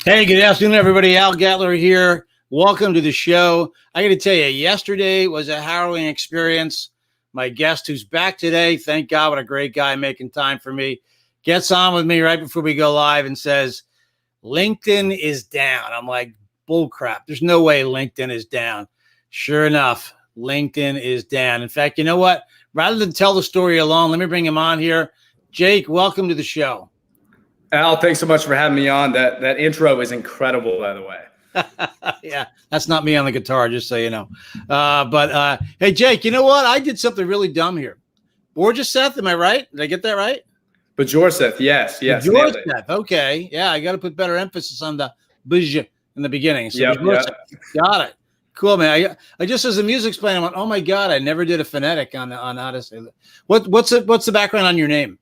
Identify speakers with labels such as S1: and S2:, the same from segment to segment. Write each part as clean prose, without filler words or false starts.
S1: Hey, good afternoon, everybody. Al Gatler here. Welcome to the show. I got to tell you, yesterday was a harrowing experience. My guest, who's back today, thank God, what a great guy making time for me, gets on with me right before we go live and says, LinkedIn is down. I'm like, bull crap. There's no way LinkedIn is down. Sure enough, LinkedIn is down. In fact, you know what? Rather than tell the story alone, let me bring him on here. Jake, welcome to the show.
S2: Al, thanks so much for having me on. That intro is incredible, by the way.
S1: Yeah, that's not me on the guitar, just so you know. But hey, Jake, you know what? I did something really dumb here. Bjorseth, am I right? Did I get that right?
S2: Bjorseth, yes.
S1: Bjorseth, okay. Yeah, I got to put better emphasis on the bj in the beginning. So
S2: yep.
S1: Got it. Cool, man. I just, as the music's playing, I went, oh my God, I never did a phonetic on how to say that. What's the background on your name?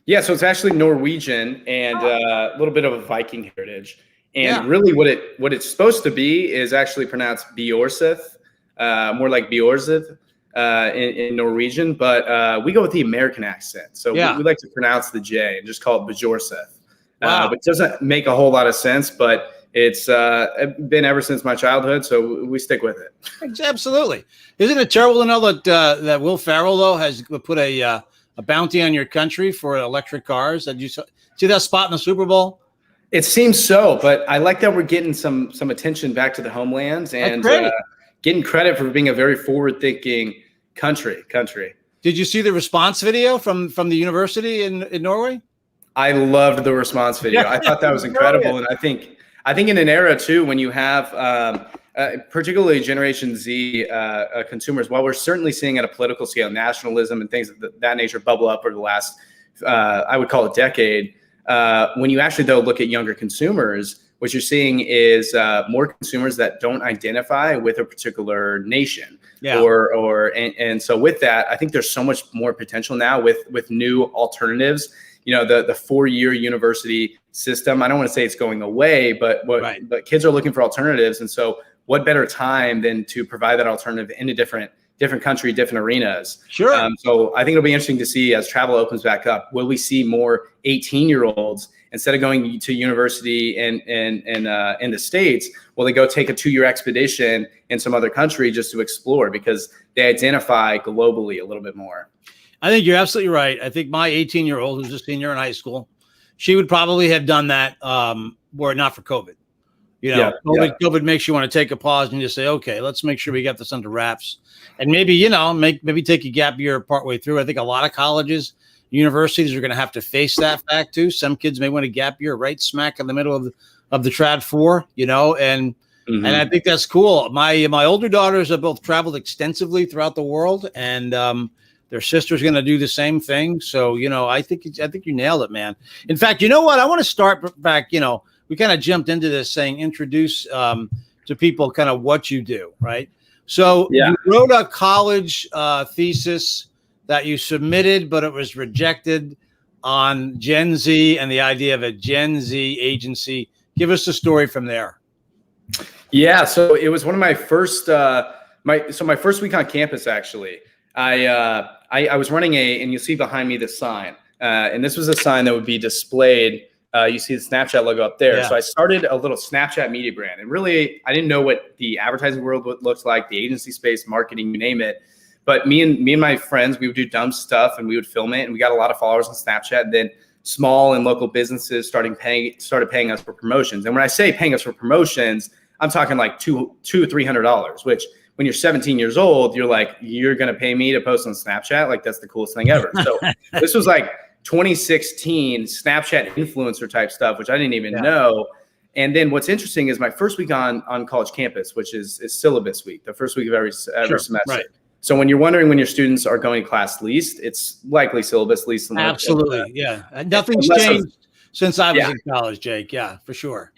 S2: Yeah, so it's actually Norwegian and a little bit of a Viking heritage. And really what it's supposed to be is actually pronounced Bjorseth, more like Bjorseth in Norwegian, but we go with the American accent. So we like to pronounce the J and just call it Bjorseth. But it doesn't make a whole lot of sense, but it's been ever since my childhood, so we stick with it.
S1: Absolutely. Isn't it terrible to know that Will Ferrell, though, has put a bounty on your country for electric cars? Did you see that spot in the Super Bowl?
S2: It seems so, but I like that we're getting some attention back to the homelands and getting credit for being a very forward-thinking country.
S1: Did you see the response video from the university in Norway?
S2: I loved the response video. I thought that was incredible, and I think in an era too when you have particularly Generation Z consumers, while we're certainly seeing at a political scale nationalism and things of that nature bubble up over the last, I would call it decade, when you actually, though, look at younger consumers, what you're seeing is more consumers that don't identify with a particular nation. And so with that, I think there's so much more potential now with new alternatives. You know, the 4-year university system, I don't want to say it's going away, but kids are looking for alternatives. And so what better time than to provide that alternative in a different country, different arenas. Sure. So I think it'll be interesting to see as travel opens back up, will we see more 18-year-olds instead of going to university in the States, will they go take a 2-year expedition in some other country just to explore because they identify globally a little bit more?
S1: I think you're absolutely right. I think my 18-year-old, who's a senior in high school, she would probably have done that were it not for COVID. You know, COVID makes you want to take a pause and just say, okay, let's make sure we got this under wraps. And maybe, maybe take a gap year partway through. I think a lot of colleges, universities are going to have to face that fact too. Some kids may want a gap year right smack in the middle of the trad 4, and I think that's cool. My older daughters have both traveled extensively throughout the world, and their sister's going to do the same thing. So, I think you nailed it, man. In fact, you know what? I want to start back, we kind of jumped into this saying, introduce to people kind of what you do, right? So you wrote a college thesis that you submitted, but it was rejected on Gen Z and the idea of a Gen Z agency. Give us the story from there.
S2: Yeah, so it was one of my first, my first week on campus, actually. I was running and you'll see behind me this sign, and this was a sign that would be displayed. You see the Snapchat logo up there. So I started a little Snapchat media brand, and really I didn't know what the advertising world looked like, the agency space, marketing, you name it. But me and my friends, we would do dumb stuff and we would film it, and we got a lot of followers on Snapchat. And then small and local businesses started paying us for promotions. And when I say paying us for promotions, I'm talking like $200-$300, which when you're 17 years old, you're like, you're going to pay me to post on Snapchat? Like, that's the coolest thing ever. So this was like 2016 Snapchat influencer type stuff, which I didn't even know. And then what's interesting is my first week on college campus, which is syllabus week, the first week of every semester. Right. So when you're wondering when your students are going to class least, it's likely syllabus least.
S1: Absolutely. Yeah. Nothing's changed since I was in college, Jake. Yeah, for sure.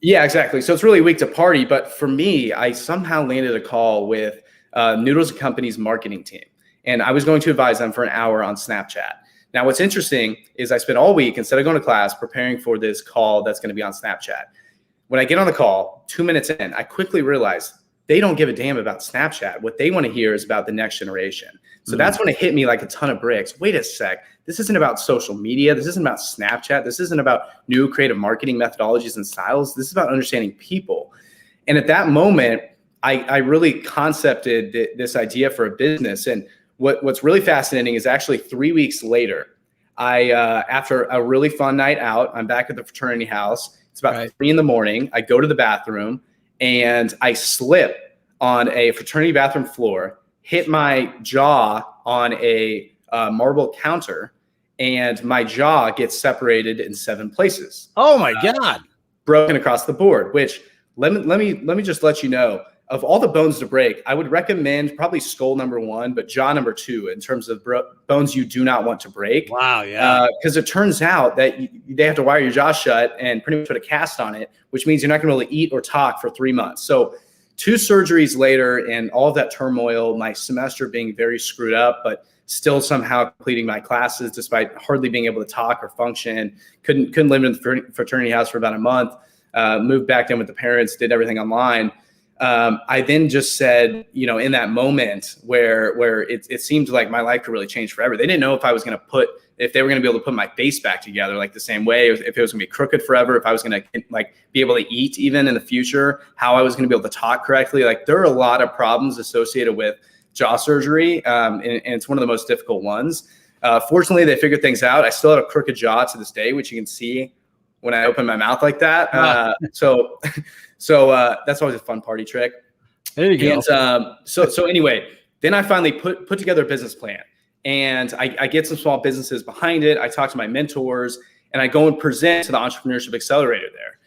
S2: Yeah, exactly. So it's really a week to party. But for me, I somehow landed a call with Noodles & Company's marketing team. And I was going to advise them for an hour on Snapchat. Now, what's interesting is I spent all week, instead of going to class, preparing for this call that's going to be on Snapchat. When I get on the call, 2 minutes in, I quickly realized they don't give a damn about Snapchat. What they want to hear is about the next generation. So that's when it hit me like a ton of bricks. Wait a sec. this isn't about social media. This isn't about Snapchat. This isn't about new creative marketing methodologies and styles. This is about understanding people. And at that moment, I really concepted this idea for a business. And what's really fascinating is actually 3 weeks later, after a really fun night out, I'm back at the fraternity house. It's about 3 a.m. I go to the bathroom and I slip on a fraternity bathroom floor, hit my jaw on a marble counter, and my jaw gets separated in 7 places.
S1: Oh my God.
S2: Broken across the board, which let me just let you know, of all the bones to break, I would recommend probably skull number 1, but jaw number 2 in terms of bones you do not want to break.
S1: Wow, yeah.
S2: Because it turns out that they have to wire your jaw shut and pretty much put a cast on it, which means you're not going to be able to eat or talk for 3 months. So 2 surgeries later and all of that turmoil, my semester being very screwed up, but still somehow completing my classes despite hardly being able to talk or function. Couldn't live in the fraternity house for about a month. Moved back in with the parents, did everything online. I then just said, in that moment where it seemed like my life could really change forever. They didn't know if they were going to be able to put my face back together like the same way, if it was going to be crooked forever, if I was going to be able to eat even in the future, how I was going to be able to talk correctly. Like there are a lot of problems associated with jaw surgery, and it's one of the most difficult ones. Fortunately, they figured things out. I still have a crooked jaw to this day, which you can see when I open my mouth like that. So that's always a fun party trick.
S1: There you go.
S2: And so anyway, then I finally put together a business plan, and I get some small businesses behind it. I talk to my mentors, and I go and present to the Entrepreneurship Accelerator there.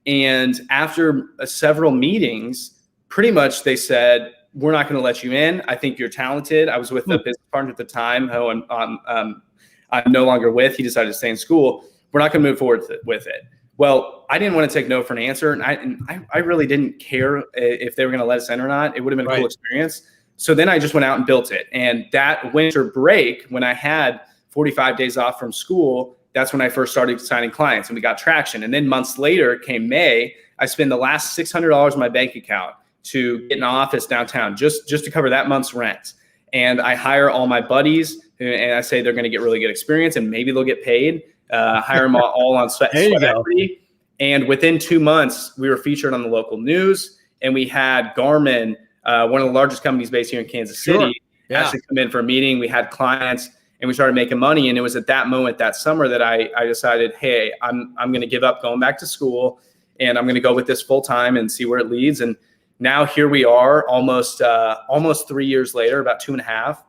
S2: And after several meetings, pretty much they said, we're not going to let you in. I think you're talented. I was with a business partner at the time who I'm no longer with. He decided to stay in school. We're not going to move forward with it. Well, I didn't want to take no for an answer. And I really didn't care if they were going to let us in or not. It would have been a cool experience. So then I just went out and built it. And that winter break, when I had 45 days off from school, that's when I first started signing clients and we got traction. And then months later came May, I spent the last $600 in my bank account to get an office downtown just to cover that month's rent. And I hire all my buddies and I say they're going to get really good experience and maybe they'll get paid. Hire them all on sweat equity. And within 2 months, we were featured on the local news, and we had Garmin, one of the largest companies based here in Kansas City, actually come in for a meeting. We had clients, and we started making money. And it was at that moment, that summer, that I decided, hey, I'm going to give up going back to school, and I'm going to go with this full time and see where it leads. And now here we are, almost 3 years later, about 2.5.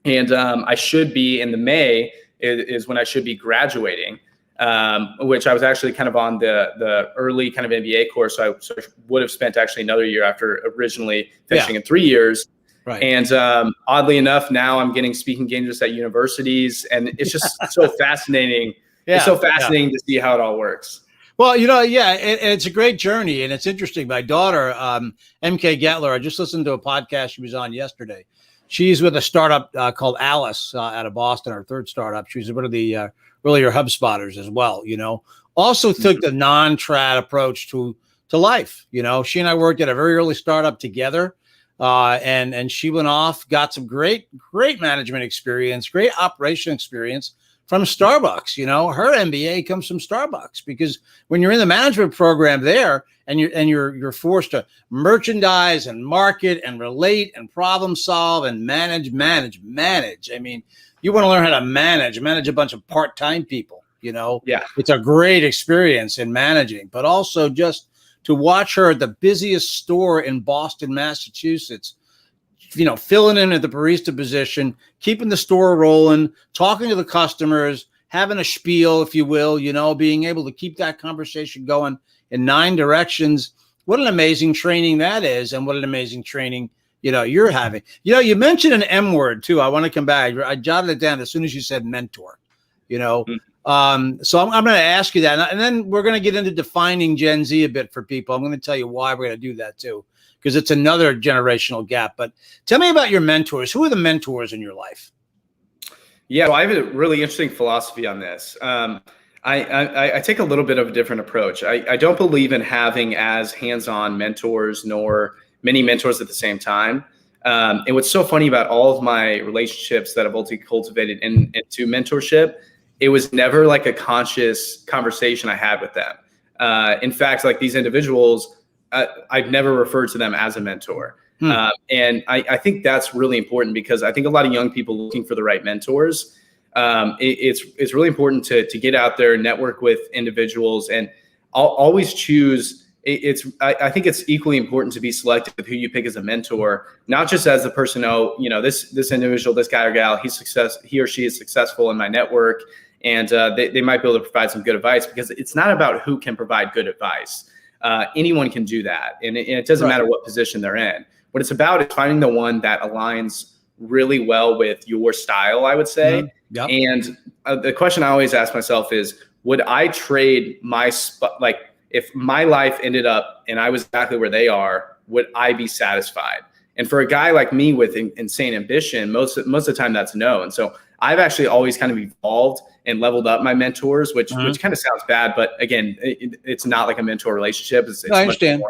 S2: And I should be in the May is when I should be graduating, which I was actually kind of on the early kind of MBA course. So I would have spent actually another year after originally finishing in 3 years. Right. And oddly enough, now I'm getting speaking engagements at universities, and it's just so fascinating. It's so fascinating to see how it all works.
S1: Well, and it's a great journey, and it's interesting. My daughter, MK Gatler, I just listened to a podcast she was on yesterday. She's with a startup called Alice out of Boston, our third startup. She's one of the earlier HubSpotters as well, Also took the non-trad approach to life. She and I worked at a very early startup together, and she went off, got some great management experience, great operation experience from Starbucks. Her MBA comes from Starbucks, because when you're in the management program there and you're forced to merchandise and market and relate and problem solve and manage. I mean, you want to learn how to manage a bunch of part-time people, It's a great experience in managing, but also just to watch her at the busiest store in Boston, Massachusetts, filling in at the barista position, keeping the store rolling, talking to the customers, having a spiel, if you will, being able to keep that conversation going in 9 directions. What an amazing training that is. And what an amazing training, you're having. You mentioned an M word too. I want to come back. I jotted it down as soon as you said mentor, So I'm going to ask you that. And then we're going to get into defining Gen Z a bit for people. I'm going to tell you why we're going to do that too, because it's another generational gap. But tell me about your mentors. Who are the mentors in your life?
S2: Yeah, well, I have a really interesting philosophy on this. I take a little bit of a different approach. I don't believe in having as hands-on mentors nor many mentors at the same time. And what's so funny about all of my relationships that I've ultimately cultivated into mentorship, it was never like a conscious conversation I had with them. In fact, like these individuals, I've never referred to them as a mentor. And I think that's really important because I think a lot of young people looking for the right mentors, it's really important to get out there, network with individuals, and I'll always choose. I think it's equally important to be selective with who you pick as a mentor, not just as the person, this individual, this guy or gal, he or she is successful in my network, and they might be able to provide some good advice, because it's not about who can provide good advice. Anyone can do that, and it doesn't matter what position they're in. What it's about is finding the one that aligns really well with your style, I would say.
S1: Yep.
S2: And the question I always ask myself is, would I trade my if my life ended up and I was exactly where they are, would I be satisfied? And for a guy like me with insane ambition, most of the time that's no. And so I've actually always kind of evolved and leveled up my mentors, which kind of sounds bad, but again, it's not like a mentor relationship. It's
S1: I understand.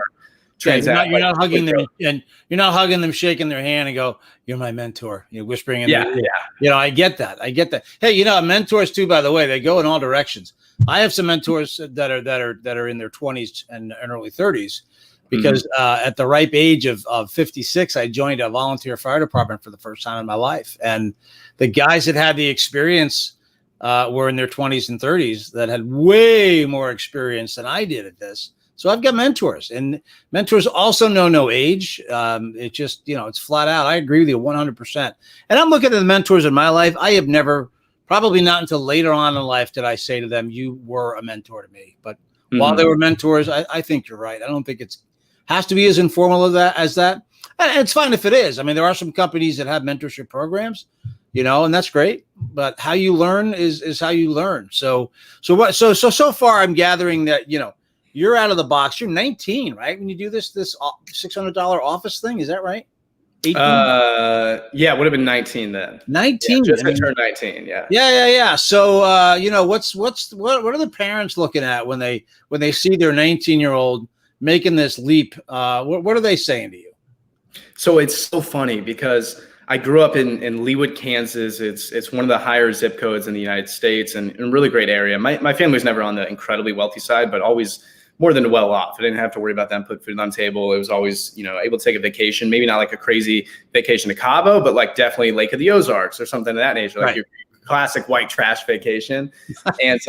S1: You're not hugging them, and you're not hugging them, shaking their hand, and go, "You're my mentor." You're whispering in their ear. I get that. Hey, mentors too. By the way, they go in all directions. I have some mentors that are in their 20s and early 30s, because at the ripe age of 56, I joined a volunteer fire department for the first time in my life, and the guys that had the experience were in their 20s and 30s that had way more experience than I did at this. So I've got mentors, and mentors also know no age. It just, it's flat out. I agree with you 100%. And I'm looking at the mentors in my life. I have never, probably not until later on in life, did I say to them, you were a mentor to me. But while they were mentors, I think you're right. I don't think has to be as informal as that. And it's fine if it is. I mean, there are some companies that have mentorship programs, and that's great. But how you learn is how you learn. So far, I'm gathering that, you're out of the box. You're 19, right? When you do this $600 office thing, is that right? 18?
S2: Yeah, it would have been 19 then.
S1: 19.
S2: Yeah, just turned 19. Yeah.
S1: Yeah. So, what are the parents looking at when they see their 19-year-old making this leap? What are they saying to you?
S2: So it's so funny because I grew up in Leawood, Kansas. It's one of the higher zip codes in the United States, and a really great area. My family was never on the incredibly wealthy side, but always more than well off. I didn't have to worry about them putting food on the table. It was always, able to take a vacation, maybe not like a crazy vacation to Cabo, but like definitely Lake of the Ozarks or something of that nature, like your classic white trash vacation. And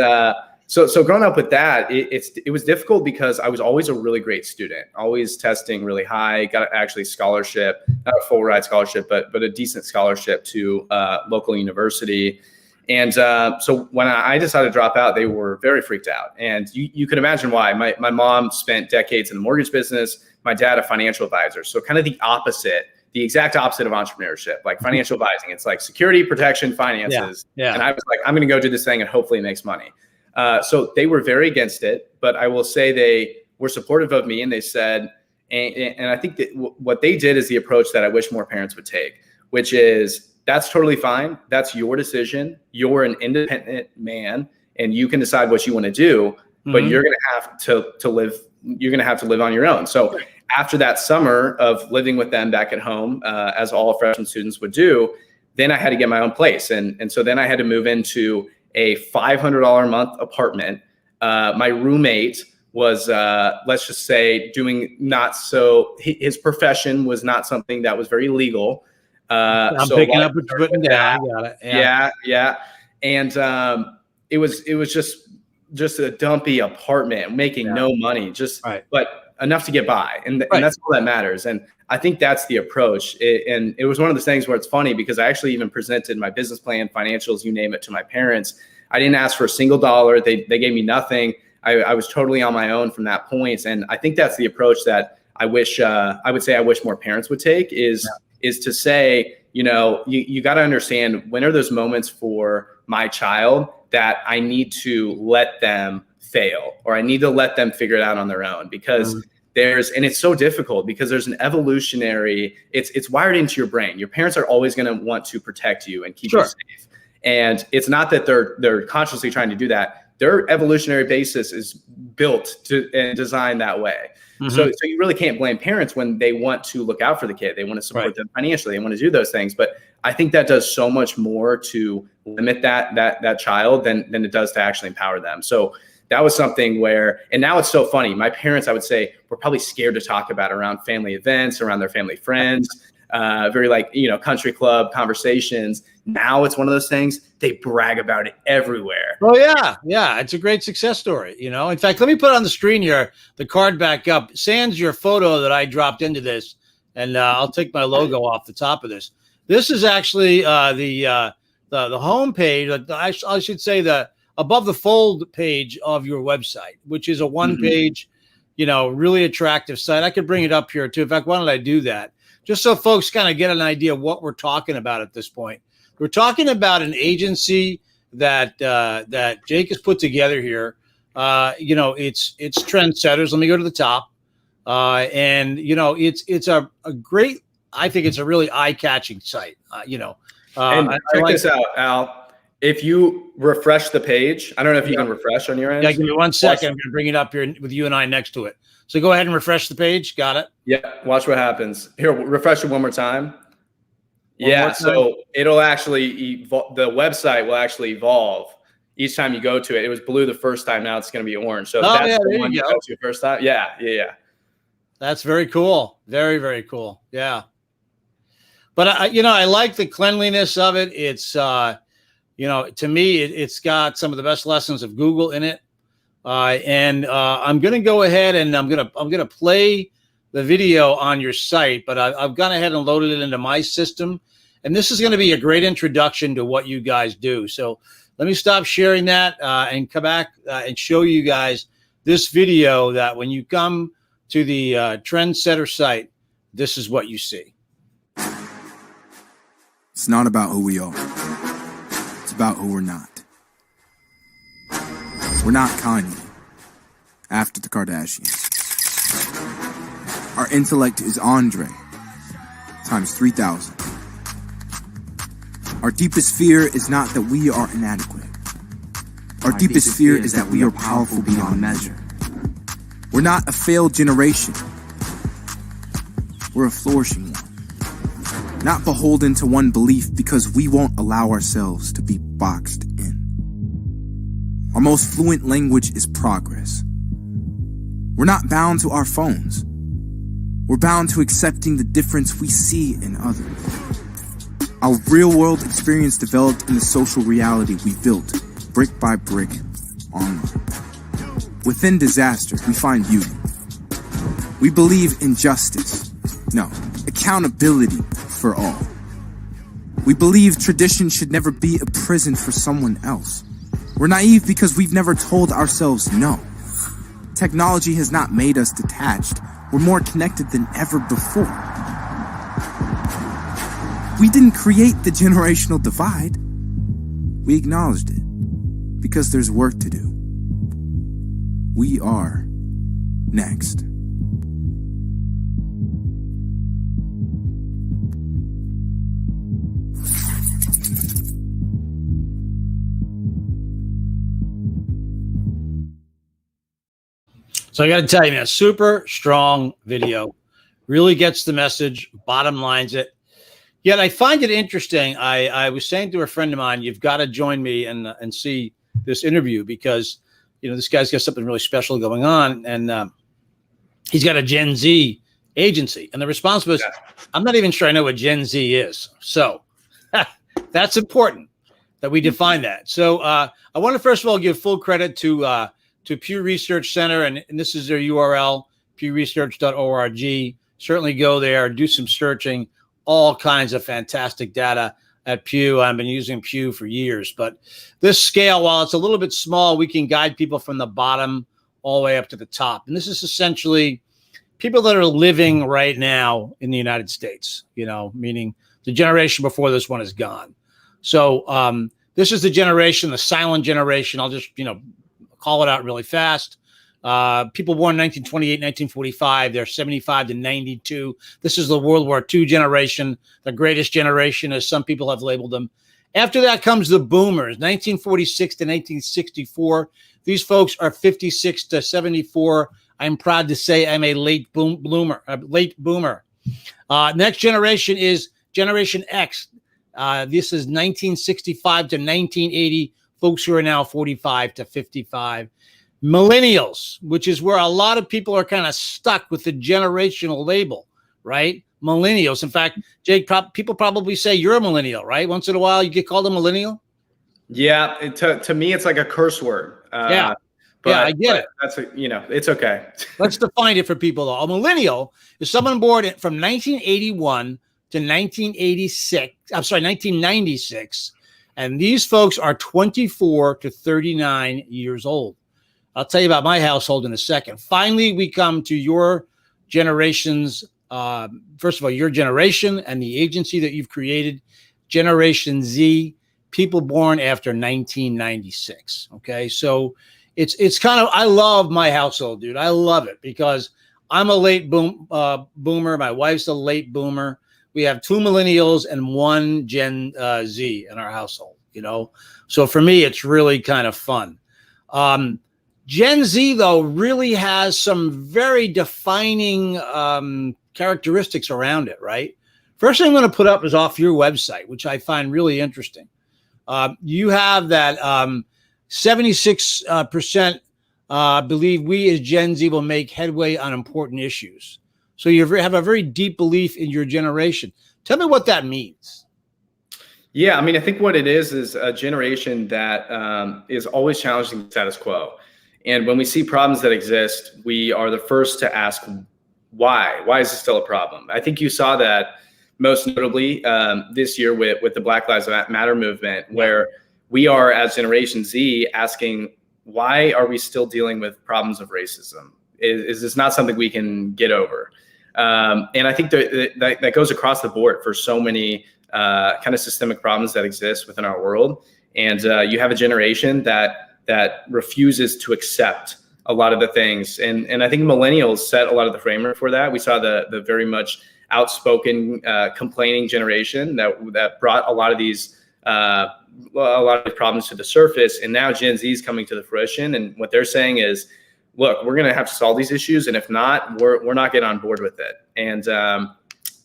S2: so growing up with that, it was difficult because I was always a really great student, always testing really high, got actually scholarship, not a full ride scholarship, but a decent scholarship to local university. And so when I decided to drop out, they were very freaked out. And you can imagine why. My mom spent decades in the mortgage business. My dad, a financial advisor. So kind of the exact opposite of entrepreneurship, like financial advising. It's like security, protection, finances. Yeah. And I was like, I'm going to go do this thing and hopefully it makes money. So they were very against it. But I will say they were supportive of me. And they said, and I think that what they did is the approach that I wish more parents would take, which is, that's totally fine. That's your decision. You're an independent man, and you can decide what you want to do. But you're going to have to live. You're going to have to live on your own. So after that summer of living with them back at home, as all freshman students would do, then I had to get my own place, and so then I had to move into a $500 a month apartment. My roommate was, let's just say, doing not so. His profession was not something that was very legal.
S1: I'm picking up what you're putting down. I got it.
S2: Yeah. And it was just a dumpy apartment, making no money, but enough to get by, and that's all that matters. And I think that's the approach. And it was one of those things where it's funny because I actually even presented my business plan, financials, you name it, to my parents. I didn't ask for a single dollar. They gave me nothing. I was totally on my own from that point. And I think that's the approach that I wish more parents would take is to say, you got to understand, when are those moments for my child that I need to let them fail, or I need to let them figure it out on their own, because and it's so difficult because there's an evolutionary, it's wired into your brain. Your parents are always going to want to protect you and keep you safe. And it's not that they're consciously trying to do that. their evolutionary basis is built to and designed that way. So you really can't blame parents when they want to look out for the kid. They want to support them financially. They want to do those things. But I think that does so much more to limit that child than it does to actually empower them. So that was something where, and now it's so funny. My parents, I would say, were probably scared to talk about around family events, around their family friends, very like, country club conversations. Now it's one of those things they brag about it everywhere.
S1: Oh yeah. Yeah. It's a great success story. In fact, let me put on the screen here, the card back up. Sans your photo that I dropped into this, and I'll take my logo off the top of this. This is actually the home page. I should say the above the fold page of your website, which is a one page, really attractive site. I could bring it up here too. In fact, why don't I do that? Just so folks kind of get an idea of what we're talking about at this point. We're talking about an agency that Jake has put together here. It's Trndsttrs. Let me go to the top. It's a great, I think it's a really eye-catching site.
S2: And check this out, Al. If you refresh the page, I don't know if you can refresh on your end.
S1: Yeah, give me 1 second. I'm going to bring it up here with you and I next to it. So go ahead and refresh the page. Got it?
S2: Yeah. Watch what happens. Here, refresh it one more time. So it'll actually the website will actually evolve each time you go to it. It was blue the first time. Now it's going to be orange. So that's the one you go to first time. Yeah.
S1: That's very cool. Very, very cool. Yeah. But I like the cleanliness of it. It's to me, it's got some of the best lessons of Google in it. I'm going to go ahead and I'm going to play the video on your site, but I've gone ahead and loaded it into my system. And this is going to be a great introduction to what you guys do. So let me stop sharing that and come back and show you guys this video that when you come to the Trndsttrs site, this is what you see.
S3: It's not about who we are. It's about who we're not. We're not Kanye after the Kardashians. Our intellect is Andre times 3,000. Our deepest fear is not that we are inadequate. Our deepest fear is that we are powerful beyond measure. We're not a failed generation. We're a flourishing one. Not beholden to one belief because we won't allow ourselves to be boxed in. Our most fluent language is progress. We're not bound to our phones. We're bound to accepting the difference we see in others. Our real-world experience developed in the social reality we built, brick by brick, online. Within disaster, we find beauty. We believe in justice. No, accountability for all. We believe tradition should never be a prison for someone else. We're naive because we've never told ourselves no. Technology has not made us detached. We're more connected than ever before. We didn't create the generational divide. We acknowledged it because there's work to do. We are next.
S1: So I got to tell you, man, super strong video. Really gets the message, bottom lines it. Yet I find it interesting. I was saying to a friend of mine, you've got to join me and see this interview because, this guy's got something really special going on. And he's got a Gen Z agency. And the response was, I'm not even sure I know what Gen Z is. So that's important that we define that. So I want to, first of all, give full credit to Pew Research Center. And this is their URL, pewresearch.org. Certainly go there, do some searching. All kinds of fantastic data at Pew. I've been using Pew for years, but this scale, while it's a little bit small, we can guide people from the bottom all the way up to the top. And this is essentially people that are living right now in the United States, meaning the generation before this one is gone. So this is the generation, the silent generation. I'll just, call it out really fast. People born in 1928, 1945, they're 75 to 92. This is the World War II generation, the greatest generation, as some people have labeled them. After that comes the boomers, 1946 to 1964. These folks are 56 to 74. I'm proud to say I'm a late boomer. Next generation is Generation X. This is 1965 to 1980. Folks who are now 45 to 55. Millennials, which is where a lot of people are kind of stuck with the generational label, right? Millennials. In fact, Jake, people probably say you're a millennial, right? Once in a while, you get called a millennial.
S2: Yeah, to me, it's like a curse word.
S1: Yeah, I get it.
S2: That's it's okay.
S1: Let's define it for people, though. A millennial is someone born from 1981 to 1986. I'm sorry, 1996, and these folks are 24 to 39 years old. I'll tell you about my household in a second. Finally, we come to your generations. First of all, your generation and the agency that you've created, Generation Z, people born after 1996. Okay, so it's kind of, I love my household, dude. I love it because I'm a late boomer. My wife's a late boomer. We have 2 millennials and 1 Gen Z in our household. So for me, it's really kind of fun. Gen Z, though, really has some very defining characteristics around it, right? First thing I'm going to put up is off your website, which I find really interesting. You have that 76% believe we as Gen Z will make headway on important issues. So you have a very deep belief in your generation. Tell me what that means.
S2: Yeah, I mean, I think what it is a generation that is always challenging the status quo. And when we see problems that exist, we are the first to ask why. Why is this still a problem? I think you saw that most notably this year with the Black Lives Matter movement, where we are, as Generation Z, asking, why are we still dealing with problems of racism? Is this not something we can get over? And I think that goes across the board for so many kind of systemic problems that exist within our world. And you have a generation that refuses to accept a lot of the things. And I think millennials set a lot of the framework for that. We saw the very much outspoken, complaining generation that brought a lot of these problems to the surface. And now Gen Z is coming to the fruition. And what they're saying is, look, we're going to have to solve these issues. And if not, we're not getting on board with it. And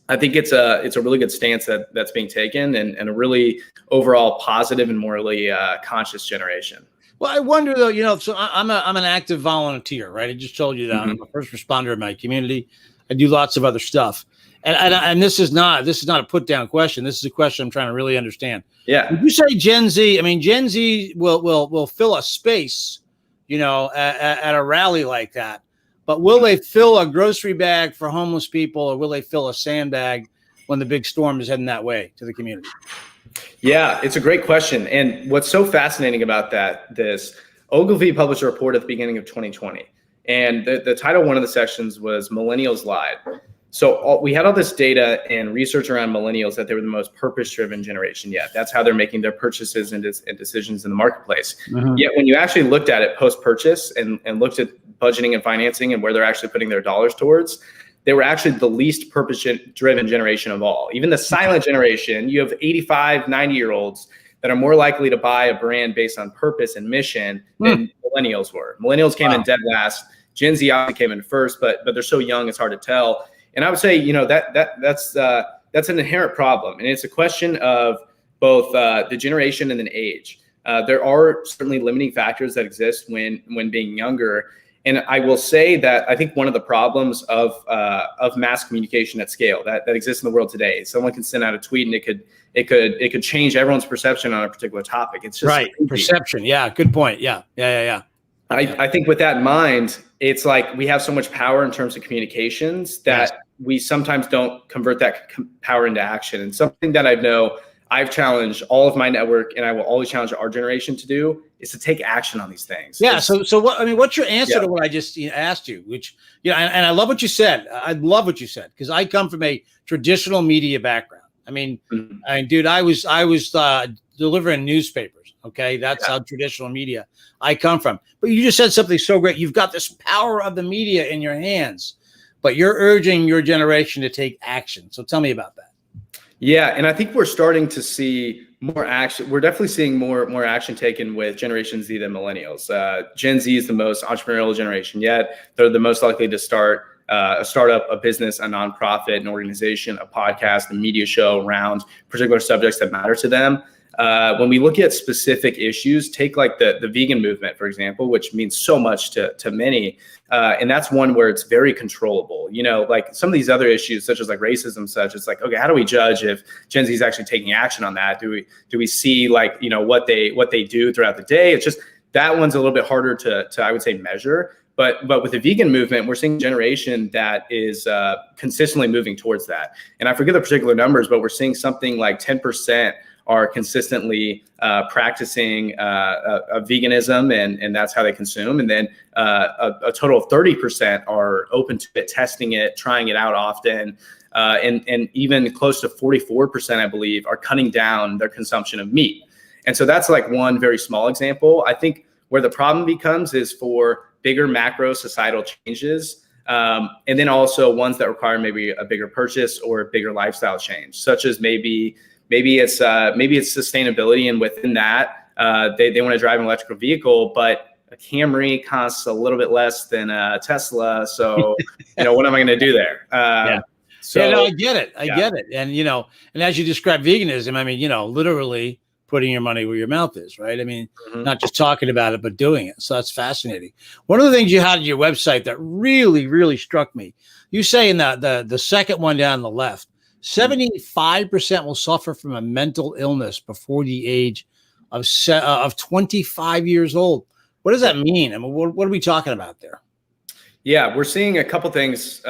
S2: I think it's a really good stance that's being taken and a really overall positive and morally conscious generation.
S1: Well, I wonder though, so I'm an active volunteer, right? I just told you that I'm a first responder in my community. I do lots of other stuff, and this is not a put down question. This is a question I'm trying to really understand.
S2: Yeah.
S1: When you say Gen Z, I mean Gen Z will fill a space, at a rally like that. But will they fill a grocery bag for homeless people, or will they fill a sandbag when the big storm is heading that way to the community?
S2: Yeah, it's a great question. And what's so fascinating about this, Ogilvy published a report at the beginning of 2020. And the title, one of the sections was Millennials Lied. So we had all this data and research around millennials that they were the most purpose-driven generation yet. That's how they're making their purchases and decisions in the marketplace. Yet when you actually looked at it post-purchase and looked at budgeting and financing and where they're actually putting their dollars towards, they were actually the least purpose-driven generation of all. Even the silent generation, you have 85, 90-year-olds that are more likely to buy a brand based on purpose and mission than millennials were. Millennials came in dead last. Gen Z obviously came in first, but they're so young, it's hard to tell. And I would say, that's an inherent problem. And it's a question of both the generation and then age. There are certainly limiting factors that exist when being younger. And I will say that I think one of the problems of mass communication at scale that exists in the world today, someone can send out a tweet and it could change everyone's perception on a particular topic. It's just
S1: right. Crazy. Perception. Yeah. Good point. Yeah.
S2: I think with that in mind, it's like we have so much power in terms of communications that we sometimes don't convert that power into action. And something that I've challenged all of my network, and I will always challenge our generation to do, is to take action on these things.
S1: Yeah. So what's your answer to what I just asked you? Which, and I love what you said. I love what you said because I come from a traditional media background. I mean, dude, I was delivering newspapers. Okay, that's how traditional media I come from. But you just said something so great. You've got this power of the media in your hands, but you're urging your generation to take action. So tell me about that.
S2: Yeah, and I think we're starting to see More action. We're definitely seeing more action taken with Generation Z than millennials. Gen Z is the most entrepreneurial generation yet. They're the most likely to start a startup, a business, a nonprofit, an organization, a podcast, a media show around particular subjects that matter to them. When we look at specific issues, take like the vegan movement, for example, which means so much to many. And that's one where it's very controllable. You know, like some of these other issues, such as like racism, it's like, okay, how do we judge if Gen Z is actually taking action on that? Do we see like, you know, what they do throughout the day? It's just that one's a little bit harder to I would say measure. But with the vegan movement, we're seeing a generation that is consistently moving towards that. And I forget the particular numbers, but we're seeing something like 10% are consistently practicing veganism, and that's how they consume. And then a total of 30% are open to it, testing it, trying it out often. And even close to 44%, I believe, are cutting down their consumption of meat. And so that's like one very small example. I think where the problem becomes is for bigger macro societal changes. And then also ones that require maybe a bigger purchase or a bigger lifestyle change, such as maybe it's sustainability, and within that, they want to drive an electrical vehicle, but a Camry costs a little bit less than a Tesla. So, you know, what am I going to do there?
S1: So no, I get it. I get it. And, you know, and as you describe veganism, I mean, you know, literally putting your money where your mouth is, right? I mean, not just talking about it, but doing it. So that's fascinating. One of the things you had on your website that really, really struck me, you say in the second one down the left, 75% will suffer from a mental illness before the age of 25 years old. What does that mean? I mean, what are we talking about there?
S2: Yeah, we're seeing a couple things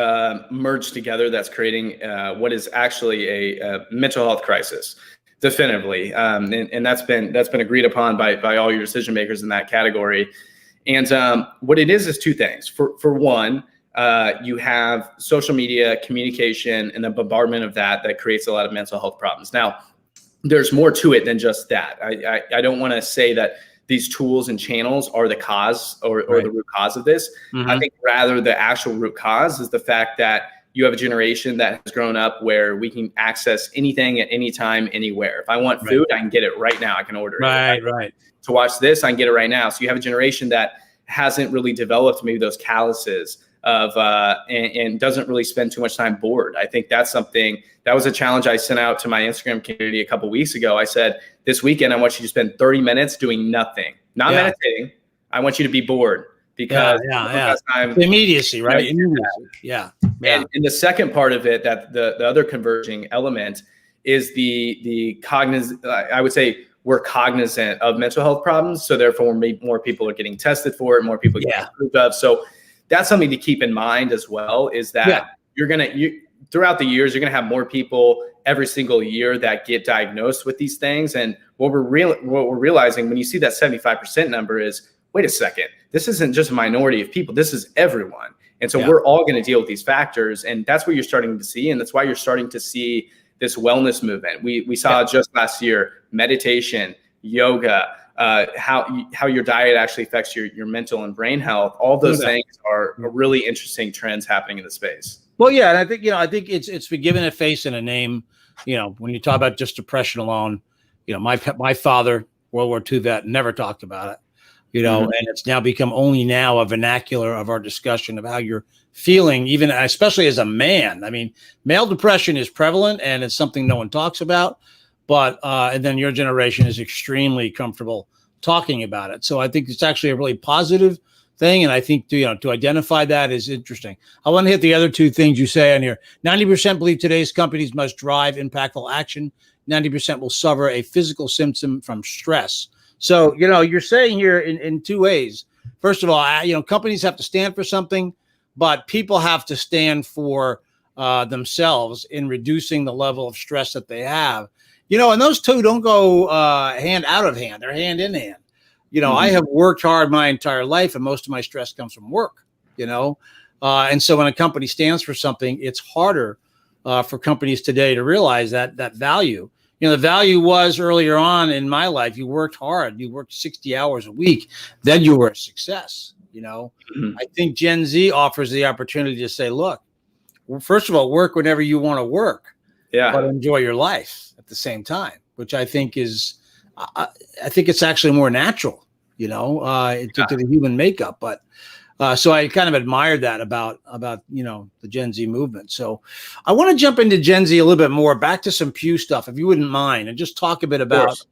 S2: merge together that's creating what is actually a mental health crisis, definitively, and that's been agreed upon by all your decision makers in that category. And what it is two things. For one, you have social media communication and the bombardment of that creates a lot of mental health problems. Now, there's more to it than just that. I don't want to say that these tools and channels are the cause or the root cause of this. I think rather the actual root cause is the fact that you have a generation that has grown up where we can access anything at any time, anywhere. If I want food, I can get it right now. I can order it.
S1: Right.
S2: To watch this, I can get it right now. So you have a generation that hasn't really developed maybe those calluses of and doesn't really spend too much time bored. I think that's something that was a challenge I sent out to my Instagram community a couple of weeks ago. I said, this weekend, I want you to spend 30 minutes doing nothing, not meditating. I want you to be bored because time,
S1: immediacy, right?
S2: And the second part of it, that the other converging element is the cognizant. I would say we're cognizant of mental health problems, so therefore more people are getting tested for it, more people get approved of. So that's something to keep in mind as well, is that throughout the years, you're going to have more people every single year that get diagnosed with these things. And what we're realizing when you see that 75% number is, wait a second, this isn't just a minority of people. This is everyone. And so we're all going to deal with these factors. And that's what you're starting to see. And that's why you're starting to see this wellness movement. We saw just last year, meditation, yoga, how your diet actually affects your mental and brain health. All those things are really interesting trends happening in the space.
S1: Well, yeah, and I think it's been given a face and a name. You know, when you talk about just depression alone, you know, my father, World War II vet, never talked about it. You know, and it's now become only now a vernacular of our discussion of how you're feeling, even especially as a man. I mean, male depression is prevalent and it's something no one talks about. But and then your generation is extremely comfortable talking about it. So I think it's actually a really positive thing. And I think to identify that is interesting. I want to hit the other two things you say on here. 90% believe today's companies must drive impactful action. 90% will suffer a physical symptom from stress. So, you know, you're saying here in two ways. First of all, companies have to stand for something, but people have to stand for themselves in reducing the level of stress that they have. You know, and those two don't go hand out of hand. They're hand in hand. You know, I have worked hard my entire life and most of my stress comes from work, you know. And so when a company stands for something, it's harder for companies today to realize that value. You know, the value was earlier on in my life, you worked hard, you worked 60 hours a week, then you were a success. You know, I think Gen Z offers the opportunity to say, look, well, first of all, work whenever you want to work, but enjoy your life at the same time. which I think is, I think it's actually more natural, to the human makeup. But so I kind of admired that about the Gen Z movement. So I want to jump into Gen Z a little bit more, back to some Pew stuff, if you wouldn't mind, and just talk a bit about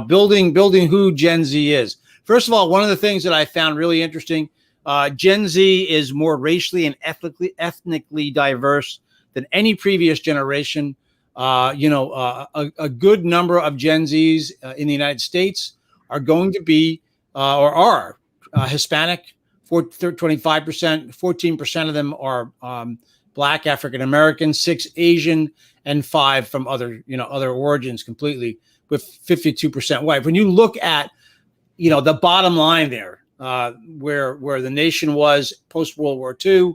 S1: building who Gen Z is. First of all, one of the things that I found really interesting, Gen Z is more racially and ethnically diverse than any previous generation. A good number of Gen Zs in the United States are going to be or are Hispanic. 25%, 14% of them are Black, African American, 6 Asian, and 5 from other origins completely, with 52% white. When you look at the bottom line there, where the nation was post World War II,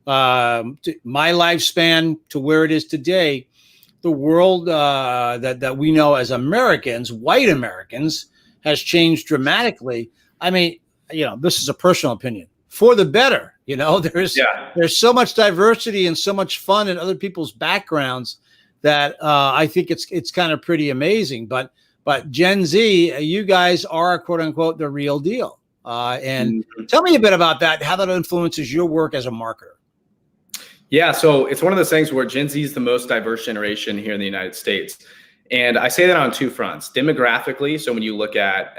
S1: my lifespan to where it is today, the world that we know as Americans, white Americans, has changed dramatically. I mean, this is a personal opinion, for the better. There's so much diversity and so much fun in other people's backgrounds that I think it's kind of pretty amazing. But Gen Z, you guys are, quote unquote, the real deal. And tell me a bit about that, how that influences your work as a marketer.
S2: Yeah, so it's one of those things where Gen Z is the most diverse generation here in the United States. And I say that on two fronts. Demographically, so when you look at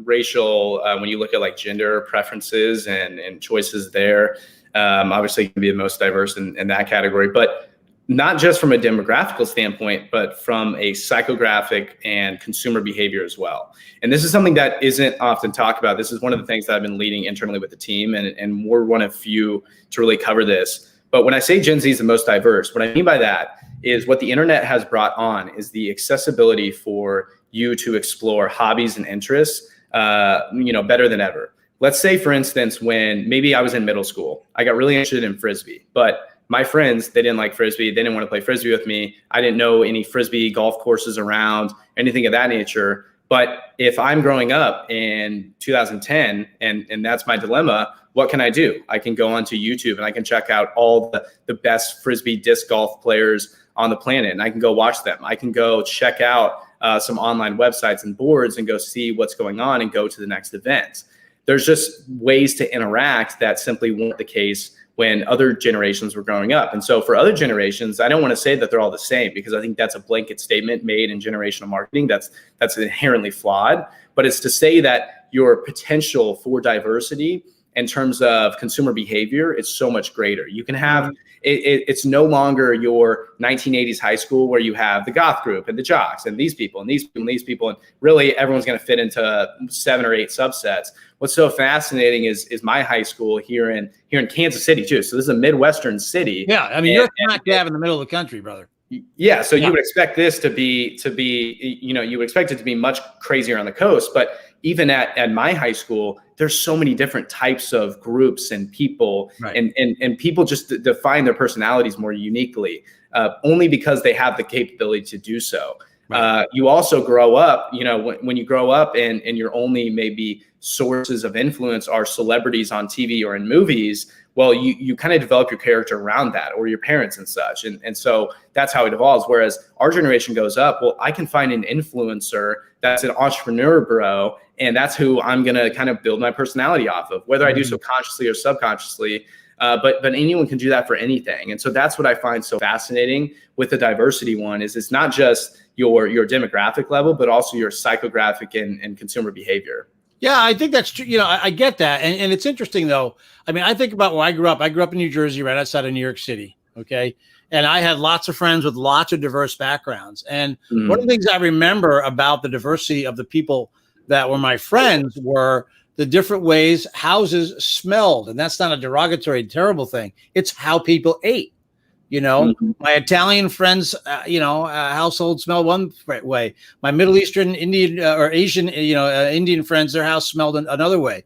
S2: racial, when you look at like gender preferences and choices there, obviously you can be the most diverse in that category. But not just from a demographical standpoint, but from a psychographic and consumer behavior as well. And this is something that isn't often talked about. This is one of the things that I've been leading internally with the team, and we're one of few to really cover this. But when I say Gen Z is the most diverse, what I mean by that is what the internet has brought on is the accessibility for you to explore hobbies and interests, better than ever. Let's say, for instance, when maybe I was in middle school, I got really interested in Frisbee, but my friends, they didn't like Frisbee. They didn't want to play Frisbee with me. I didn't know any Frisbee golf courses around, anything of that nature. But if I'm growing up in 2010 and that's my dilemma, what can I do? I can go onto YouTube and I can check out all the best Frisbee disc golf players on the planet, and I can go watch them. I can go check out some online websites and boards and go see what's going on and go to the next event. There's just ways to interact that simply weren't the case when other generations were growing up. And so for other generations, I don't want to say that they're all the same, because I think that's a blanket statement made in generational marketing that's inherently flawed. But it's to say that your potential for diversity in terms of consumer behavior, it's so much greater. You can have, it's no longer your 1980s high school where you have the goth group and the jocks and these people and these people and these people, and really everyone's going to fit into 7 or 8 subsets. What's so fascinating is my high school here in Kansas City too. So this is a Midwestern city.
S1: Yeah, I mean, you're smack dab in the middle of the country, brother.
S2: Yeah, so you would expect this to be, you would expect it to be much crazier on the coast, but even at my high school, there's so many different types of groups and people, right. and people just define their personalities more uniquely, only because they have the capability to do so. Right. You also grow up, when you grow up and your only maybe sources of influence are celebrities on TV or in movies, well, you kind of develop your character around that, or your parents and such. And so that's how it evolves. Whereas our generation goes up, well, I can find an influencer that's an entrepreneur bro, and that's who I'm going to kind of build my personality off of, whether I do so consciously or subconsciously. But anyone can do that for anything. And so that's what I find so fascinating with the diversity one, is it's not just your demographic level, but also your psychographic and consumer behavior.
S1: Yeah, I think that's true. I get that. And it's interesting, though. I mean, I think about where I grew up. I grew up in New Jersey, right outside of New York City. Okay. And I had lots of friends with lots of diverse backgrounds. And one of the things I remember about the diversity of the people that were my friends were the different ways houses smelled. And that's not a derogatory, terrible thing. It's how people ate. My Italian friends, household smelled one way. My Middle Eastern, Indian, or Asian, Indian friends, their house smelled another way.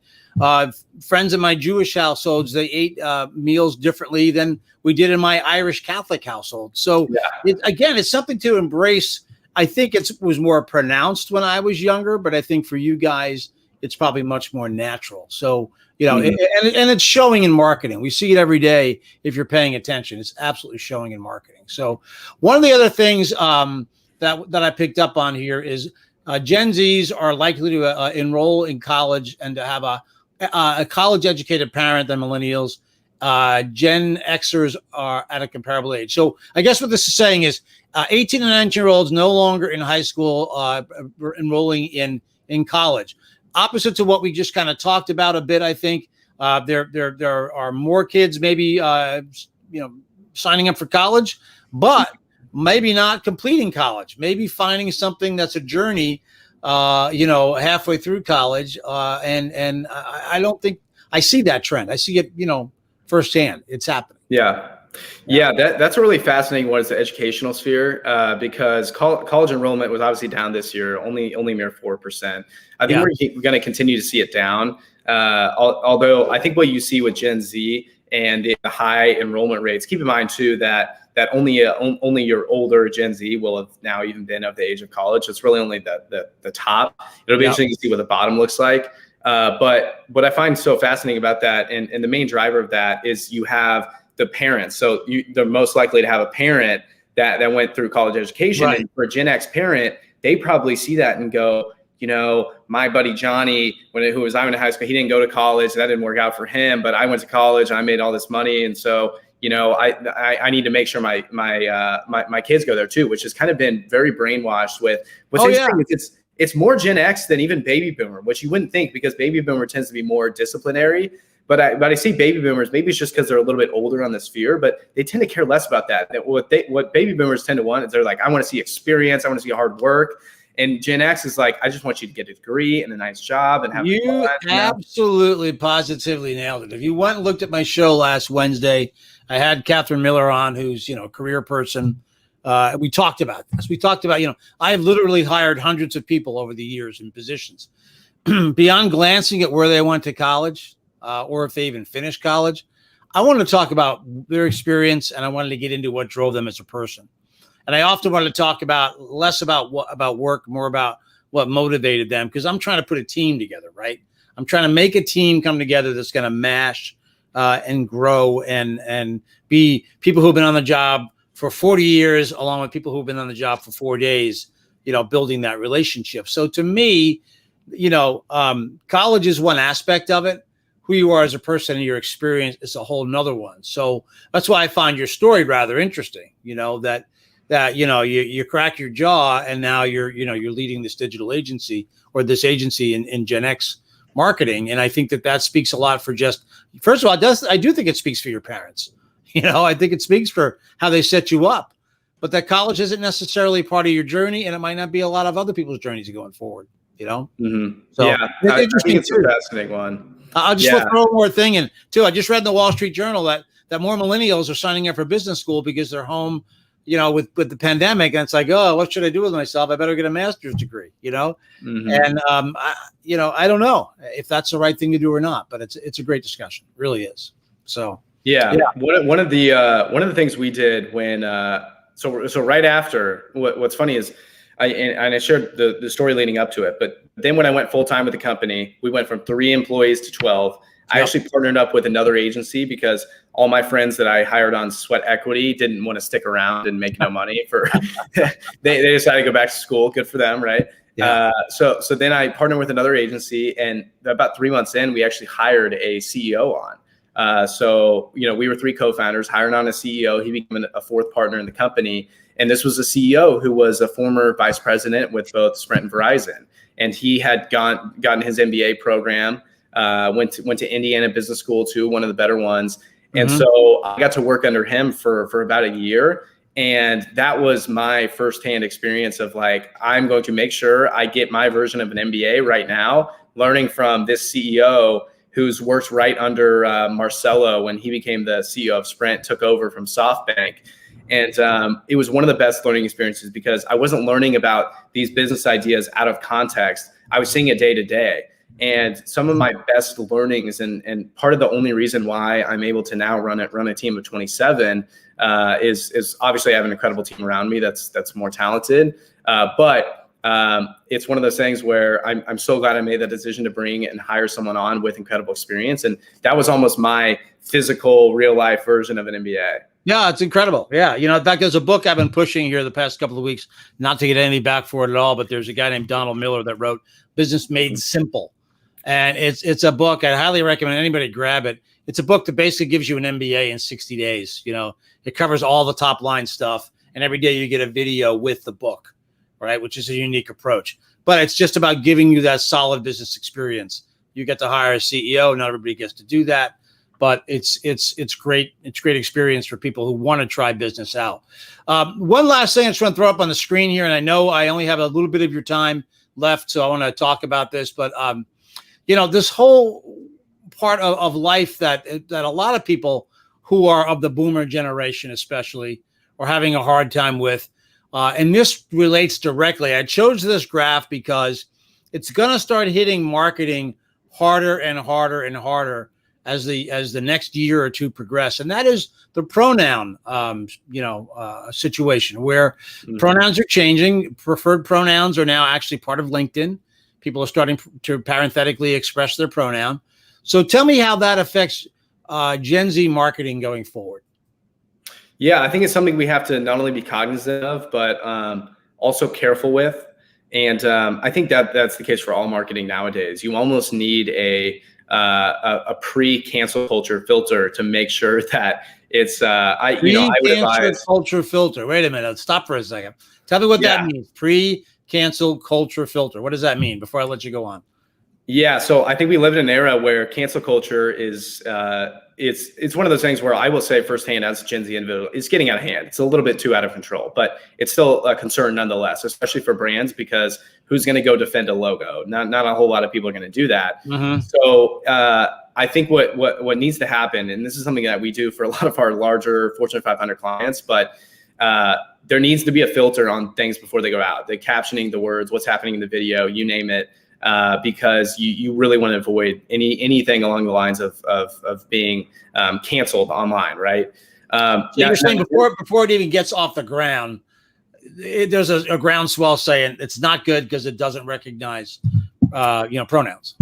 S1: Friends in my Jewish households, they ate meals differently than we did in my Irish Catholic household. So it's something to embrace. I think it was more pronounced when I was younger, but I think for you guys, it's probably much more natural. So, and it's showing in marketing. We see it every day. If you're paying attention, it's absolutely showing in marketing. So one of the other things that that I picked up on here is Gen Zs are likely to enroll in college and to have a college-educated parent than millennials. Gen Xers are at a comparable age. So I guess what this is saying is 18 and 19-year-olds no longer in high school enrolling in college. Opposite to what we just kind of talked about a bit, I think. There are more kids maybe signing up for college, but maybe not completing college, maybe finding something that's a journey, halfway through college. And I don't think I see that trend. I see it, firsthand. It's happening.
S2: Yeah. That's a really fascinating one is the educational sphere, because college enrollment was obviously down this year, only mere 4%. I think we're going to continue to see it down. Although I think what you see with Gen Z and the high enrollment rates, keep in mind too that only your older Gen Z will have now even been of the age of college. It's really only the top. It'll be interesting to see what the bottom looks like. But what I find so fascinating about that, and the main driver of that is you have the parents. So they're most likely to have a parent that went through college education. Right. And for a Gen X parent, they probably see that and go, my buddy Johnny, who was in high school, he didn't go to college. That didn't work out for him, but I went to college and I made all this money. And so, I need to make sure my kids go there too, which has kind of been very brainwashed with what's interesting is it's more Gen X than even baby boomer, which you wouldn't think because baby boomer tends to be more disciplinary. But I see baby boomers, maybe it's just because they're a little bit older on the sphere, but they tend to care less about that. What baby boomers tend to want is they're like, I want to see experience. I want to see hard work. And Gen X is like, I just want you to get a degree and a nice job and have
S1: fun. Absolutely, positively nailed it. If you went and looked at my show last Wednesday, I had Catherine Miller on, who's, a career person. We talked about this. We talked about, I have literally hired hundreds of people over the years in positions. Beyond glancing at where they went to college, or if they even finished college, I wanted to talk about their experience, and I wanted to get into what drove them as a person. And I often wanted to talk less about work, more about what motivated them, because I'm trying to put a team together, right? I'm trying to make a team come together that's going to mash and grow and be people who've been on the job for 40 years, along with people who've been on the job for 4 days, building that relationship. So to me, college is one aspect of it. Who you are as a person and your experience is a whole nother one. So that's why I find your story rather interesting, that you crack your jaw and now you're leading this digital agency or this agency in Gen X marketing. And I think that speaks a lot for first of all, I do think it speaks for your parents. I think it speaks for how they set you up, but that college isn't necessarily part of your journey, and it might not be a lot of other people's journeys going forward,
S2: Mm-hmm.
S1: So
S2: I think it's a fascinating one.
S1: I'll just throw one more thing in too. I just read in the Wall Street Journal that more millennials are signing up for business school because they're home, with the pandemic, and it's like, oh, what should I do with myself? I better get a master's degree,
S2: Mm-hmm.
S1: And I don't know if that's the right thing to do or not, but it's a great discussion, it really is. So
S2: one of the things we did when so right after what's funny is I shared the story leading up to it, but then when I went full time with the company, we went from 3 employees to 12. I actually partnered up with another agency because all my friends that I hired on sweat equity didn't want to stick around and make no money they decided to go back to school. Good for them. Right. Yeah. So then I partnered with another agency, and about 3 months in, we actually hired a CEO on. So we were 3 co-founders, hired on a CEO. He became a 4th partner in the company. And this was a CEO who was a former vice president with both Sprint and Verizon. And he had gotten his MBA program, went to Indiana Business School too, one of the better ones. And so I got to work under him for about a year. And that was my firsthand experience of like, I'm going to make sure I get my version of an MBA right now, learning from this CEO who's worked right under Marcelo when he became the CEO of Sprint, took over from SoftBank. And it was one of the best learning experiences because I wasn't learning about these business ideas out of context. I was seeing it day to day. And some of my best learnings and part of the only reason why I'm able to now run a team of 27 is obviously I have an incredible team around me that's more talented. But it's one of those things where I'm so glad I made that decision to bring and hire someone on with incredible experience. And that was almost my physical real life version of an MBA.
S1: Yeah, it's incredible. Yeah. In fact, there's a book I've been pushing here the past couple of weeks, not to get any back for it at all, but there's a guy named Donald Miller that wrote Business Made Simple. And it's a book. I highly recommend anybody grab it. It's a book that basically gives you an MBA in 60 days. It covers all the top line stuff. And every day you get a video with the book, right? Which is a unique approach. But it's just about giving you that solid business experience. You get to hire a CEO. Not everybody gets to do that. But it's great. It's great experience for people who want to try business out. One last thing I just want to throw up on the screen here, and I know I only have a little bit of your time left, so I want to talk about this. But this whole part of life that a lot of people who are of the boomer generation, especially, are having a hard time with, and this relates directly. I chose this graph because it's going to start hitting marketing harder and harder and harder as the next year or two progress, and that is the pronoun situation where pronouns are changing. Preferred pronouns are now actually part of LinkedIn. People are starting to parenthetically express their pronoun. So tell me how that affects Gen Z marketing going forward.
S2: Yeah, I think it's something we have to not only be cognizant of, but also careful with. And I think that's the case for all marketing nowadays. You almost need a pre-cancel culture filter to make sure that it's I would advise
S1: culture filter. Wait a minute, stop for a second. Tell me what that means. Pre-cancel culture filter. What does that mean before I let you go on?
S2: Yeah, so I think we live in an era where cancel culture is it's one of those things where I will say firsthand as a Gen Z individual, it's getting out of hand. It's a little bit too out of control, but it's still a concern nonetheless, especially for brands, because who's going to go defend a logo? Not a whole lot of people are going to do that. Mm-hmm. So I think what needs to happen, and this is something that we do for a lot of our larger Fortune 500 clients, but there needs to be a filter on things before they go out. The captioning, the words, what's happening in the video, you name it. Because you really want to avoid anything along the lines of being canceled online, right?
S1: So you're saying before it even gets off the ground, there's a groundswell saying it's not good because it doesn't recognize pronouns.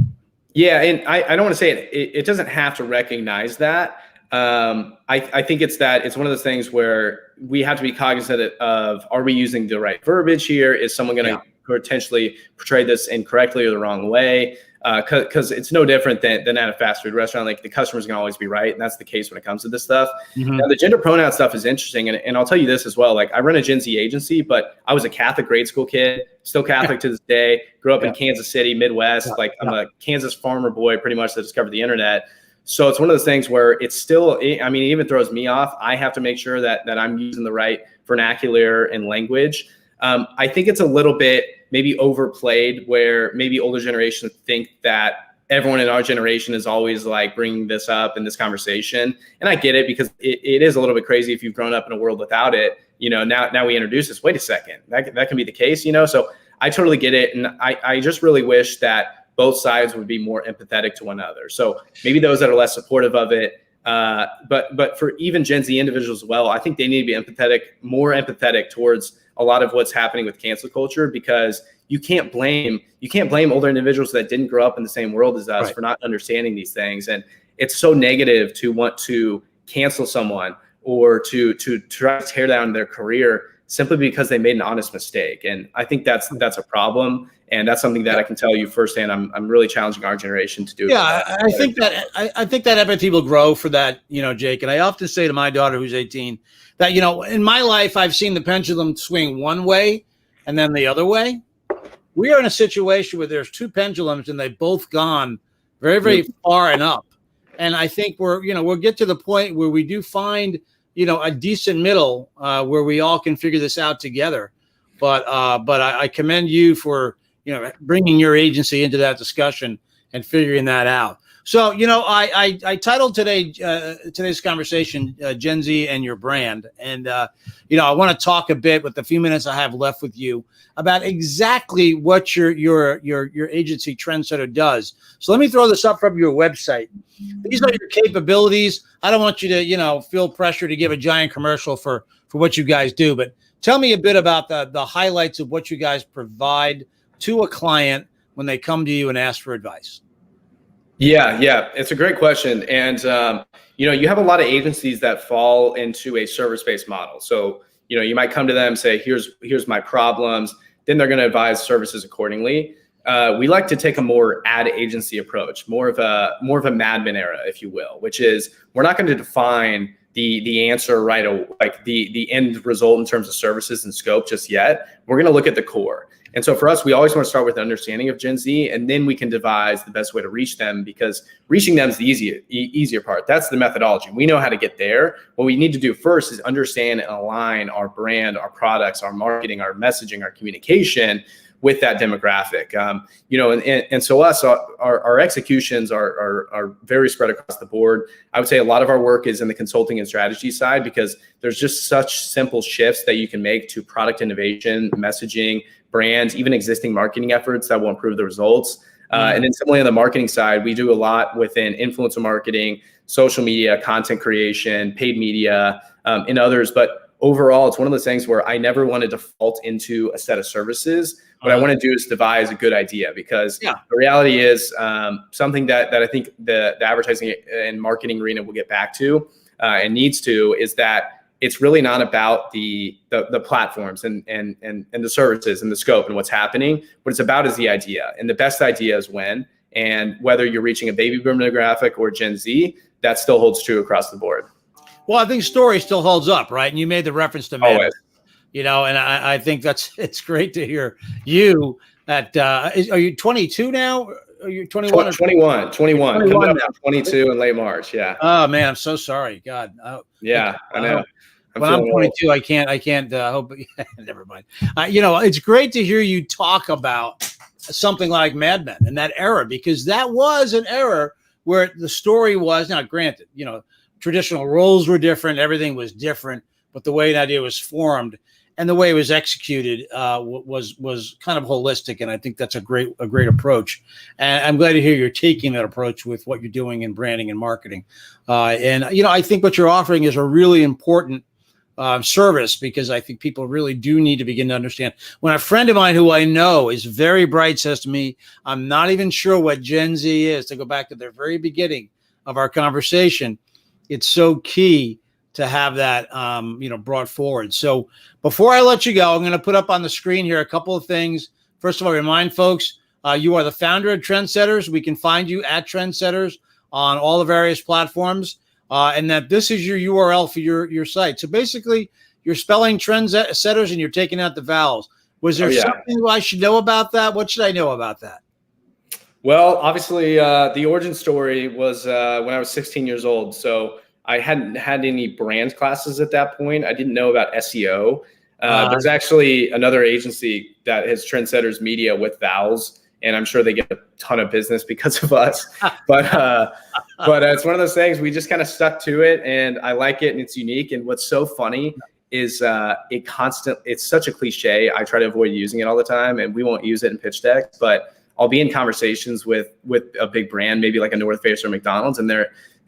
S1: Yeah,
S2: and I don't want to say it doesn't have to recognize that. I think it's one of those things where we have to be cognizant of, are we using the right verbiage here? Is someone going to potentially portray this incorrectly or the wrong way? Because it's no different than at a fast food restaurant. Like, the customer's going to always be right. And that's the case when it comes to this stuff. Mm-hmm. Now, the gender pronoun stuff is interesting. And I'll tell you this as well. Like, I run a Gen Z agency, but I was a Catholic grade school kid, still Catholic to this day, grew up in Kansas City, Midwest. I'm a Kansas farmer boy pretty much that discovered the internet. So it's one of those things where it's still, I mean, it even throws me off. I have to make sure that I'm using the right vernacular and language. I think it's a little bit maybe overplayed, where maybe older generations think that everyone in our generation is always like bringing this up in this conversation. And I get it, because it is a little bit crazy if you've grown up in a world without it. Now we introduce this. Wait a second, that can be the case. So I totally get it. And I just really wish that both sides would be more empathetic to one another. So maybe those that are less supportive of it, but for even Gen Z individuals as well, I think they need to be more empathetic towards a lot of what's happening with cancel culture, because you can't blame older individuals that didn't grow up in the same world as us for not understanding these things. And it's so negative to want to cancel someone or to try to tear down their career simply because they made an honest mistake. And I think that's a problem. And that's something that I can tell you firsthand. I'm really challenging our generation to do.
S1: Yeah, I think that empathy will grow for that, Jake. And I often say to my daughter, who's 18, that, in my life, I've seen the pendulum swing one way and then the other way. We are in a situation where there's two pendulums and they've both gone very, very far and up. And I think we'll get to the point where we do find, a decent middle where we all can figure this out together. But I commend you for, bringing your agency into that discussion and figuring that out. So, I titled today's conversation, Gen Z and your brand. And, I want to talk a bit with the few minutes I have left with you about exactly what your agency Trndsetter does. So let me throw this up from your website. These are your capabilities. I don't want you to, feel pressure to give a giant commercial for what you guys do, but tell me a bit about the highlights of what you guys provide to a client when they come to you and ask for advice.
S2: Yeah, it's a great question. And, you have a lot of agencies that fall into a service-based model. So, you might come to them, say, here's my problems. Then they're going to advise services accordingly. We like to take a more ad agency approach, more of a Mad Men era, if you will, which is we're not going to define the answer right away, like the end result in terms of services and scope just yet. We're going to look at the core. And so for us, we always want to start with an understanding of Gen Z, and then we can devise the best way to reach them, because reaching them is the easier part. That's the methodology. We know how to get there. What we need to do first is understand and align our brand, our products, our marketing, our messaging, our communication with that demographic. And so our executions are very spread across the board. I would say a lot of our work is in the consulting and strategy side, because there's just such simple shifts that you can make to product innovation, messaging, brands, even existing marketing efforts that will improve the results. And then similarly on the marketing side, we do a lot within influencer marketing, social media, content creation, paid media, and others. But overall, it's one of those things where I never want to default into a set of services. What I want to do is devise a good idea, because the reality is something that I think the advertising and marketing arena will get back to and needs to, is that it's really not about the platforms and the services and the scope and what's happening. What it's about is the idea, and the best idea is when, and whether you're reaching a baby boomer demographic or Gen Z, that still holds true across the board.
S1: Well, I think story still holds up, right? And you made the reference to men, and I think it's great to hear you at, are you 22 now? Are you 21?
S2: 21. Coming up on 22 in late March. Yeah.
S1: Oh man, I'm so sorry. God.
S2: I know.
S1: When I'm 22, I can't hope. Never mind. It's great to hear you talk about something like Mad Men and that era, because that was an era where the story was, now granted, traditional roles were different. Everything was different, but the way an idea was formed and the way it was executed was kind of holistic. And I think that's a great approach. And I'm glad to hear you're taking that approach with what you're doing in branding and marketing. I think what you're offering is a really important service, because I think people really do need to begin to understand. When a friend of mine who I know is very bright says to me, I'm not even sure what Gen Z is, to go back to the very beginning of our conversation, it's so key to have that, brought forward. So before I let you go, I'm going to put up on the screen here a couple of things. First of all, remind folks, you are the founder of Trndsttrs. We can find you at Trndsttrs on all the various platforms. And that this is your URL for your site. So basically, you're spelling Trndsttrs and you're taking out the vowels. Was there something I should know about that? What should I know about that?
S2: Well, obviously, the origin story was when I was 16 years old. So I hadn't had any brand classes at that point. I didn't know about SEO. There's actually another agency that has Trndsttrs Media with vowels, and I'm sure they get a ton of business because of us. But it's one of those things, we just kind of stuck to it, and I like it, and it's unique. And what's so funny is it's such a cliche. I try to avoid using it all the time, and we won't use it in pitch decks, but I'll be in conversations with a big brand, maybe like a North Face or McDonald's, and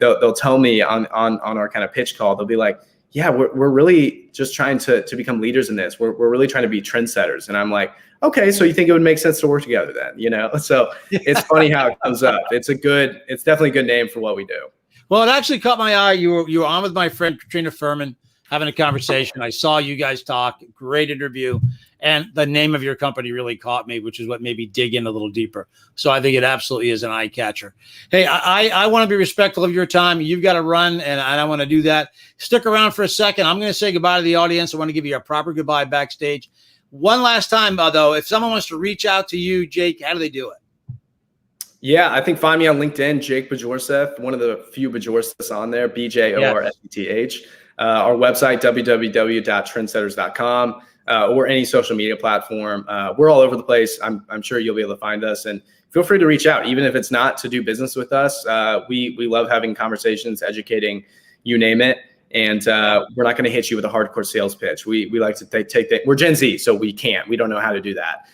S2: they'll tell me on our kind of pitch call, they'll be like, yeah, we're really just trying to become leaders in this. We're really trying to be trendsetters. And I'm like, okay, so you think it would make sense to work together then, So it's funny how it comes up. It's definitely a good name for what we do.
S1: Well, it actually caught my eye. You were on with my friend Katrina Furman having a conversation. I saw you guys talk, great interview. And the name of your company really caught me, which is what made me dig in a little deeper. So I think it absolutely is an eye catcher. Hey, I want to be respectful of your time. You've got to run, and I want to do that. Stick around for a second. I'm going to say goodbye to the audience. I want to give you a proper goodbye backstage. One last time, though, if someone wants to reach out to you, Jake, how do they do it?
S2: Yeah, I think find me on LinkedIn, Jake Bjorseth, one of the few Bjorseths on there, BJORSETH. Our website, www.trndsttrs.com. Or any social media platform. We're all over the place. I'm sure you'll be able to find us, and feel free to reach out, even if it's not to do business with us. We love having conversations, educating, you name it. And we're not going to hit you with a hardcore sales pitch. We like to take that. We're Gen Z, so we don't know how to do that.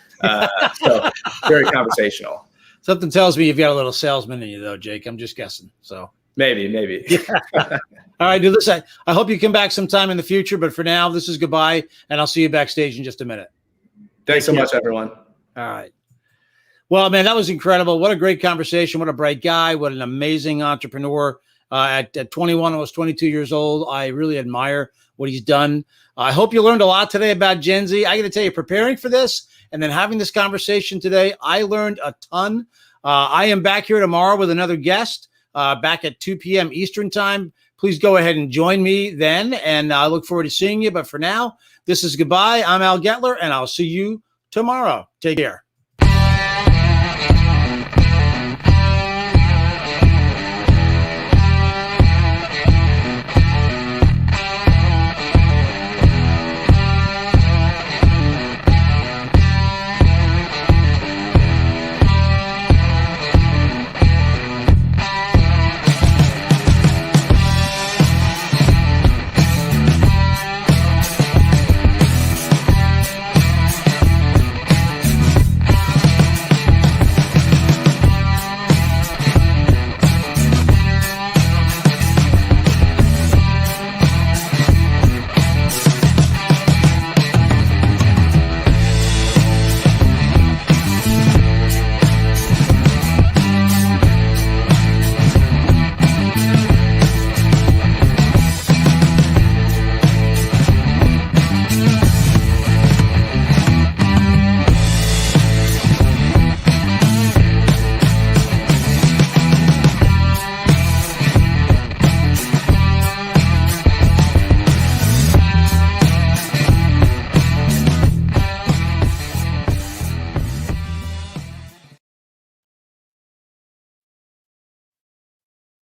S2: So very conversational.
S1: Something tells me you've got a little salesman in you, though, Jake. I'm just guessing. So
S2: maybe.
S1: Yeah. All right, dude. Listen, I hope you come back sometime in the future. But for now, this is goodbye, and I'll see you backstage in just a minute.
S2: Thanks so much, everyone.
S1: All right. Well, man, that was incredible. What a great conversation. What a bright guy. What an amazing entrepreneur. At 21, almost 22 years old. I really admire what he's done. I hope you learned a lot today about Gen Z. I got to tell you, preparing for this and then having this conversation today, I learned a ton. I am back here tomorrow with another guest back at 2 p.m. Eastern time. Please go ahead and join me then, and I look forward to seeing you. But for now, this is goodbye. I'm Al Getler, and I'll see you tomorrow. Take care.